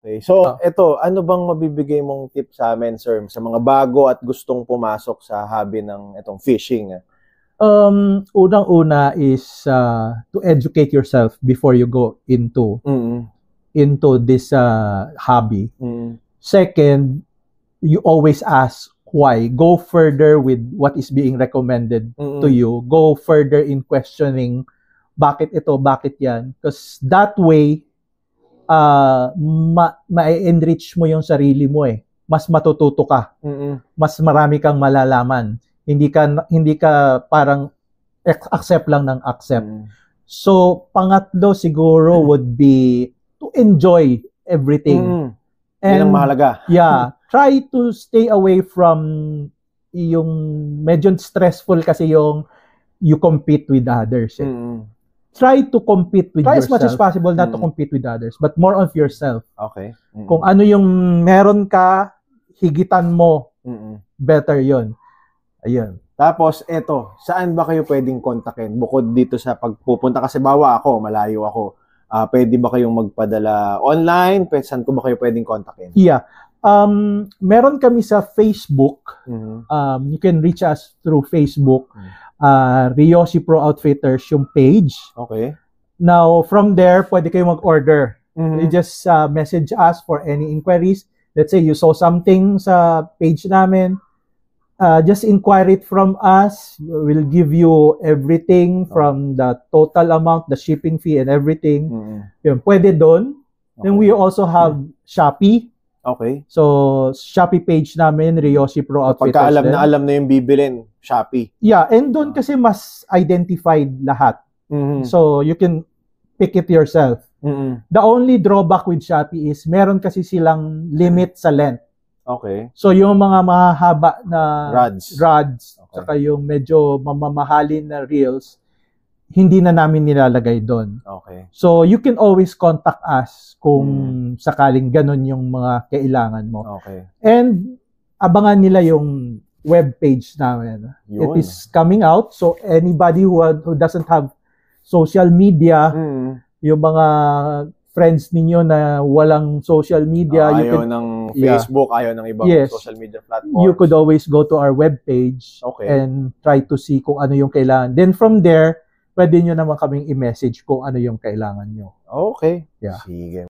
Okay. So, ito, ano bang mabibigay mong tip sa amin, sir, sa mga bago at gustong pumasok sa hobby ng itong fishing? Unang-una is to educate yourself before you go into this hobby. Second, you always ask why. Go further with what is being recommended to you. Go further in questioning bakit ito, bakit yan. Because that way, ma-enrich mo yung sarili mo eh. Mas matututo ka. Mas marami kang malalaman. Hindi ka parang accept lang ng accept. So, pangatlo siguro would be to enjoy everything. Yan ang mahalaga. Yeah. Try to stay away from yung medyo stressful kasi yung you compete with others. Try to compete with yourself. Try as much as possible not to compete with others, but more of yourself. Okay. Kung ano yung meron ka, higitan mo, better yon. Ayun. Tapos, eto, saan ba kayo pwedeng kontakin? Bukod dito sa pagpupunta, kasi bawa ako, malayo ako. Pwede ba kayong magpadala online? Saan ko ba kayo pwedeng kontakin? Yeah. Meron kami sa Facebook. You can reach us through Facebook. Ryoshi Pro Outfitters yung page. Okay. Now, from there, pwede kayong mag-order. You just message us for any inquiries. Let's say you saw something sa page namin. Just inquire it from us. We'll give you everything from the total amount, the shipping fee and everything. Yun, pwede doon. Then we also have Shopee. Okay. So, Shopee page namin, Ryoshi Pro Outfitters. Pagka alam na yung bibilin, Shopee. Yeah, and doon kasi mas identified lahat. So, you can pick it yourself. The only drawback with Shopee is meron kasi silang limit sa length. Okay. So, yung mga mahahaba na rods okay. Saka yung medyo mamahalin na reels, hindi na namin nilalagay doon. Okay. So, you can always contact us kung sakaling ganun yung mga kailangan mo. Okay. And, abangan nila yung web page namin. It is coming out. So, anybody who doesn't have social media, yung mga friends ninyo na walang social media, ayaw ng Facebook, ayaw ng ibang social media platforms. You could always go to our webpage and try to see kung ano yung kailangan. Then from there, pwede nyo naman kaming i-message kung ano yung kailangan nyo. Okay. Yeah. Sige.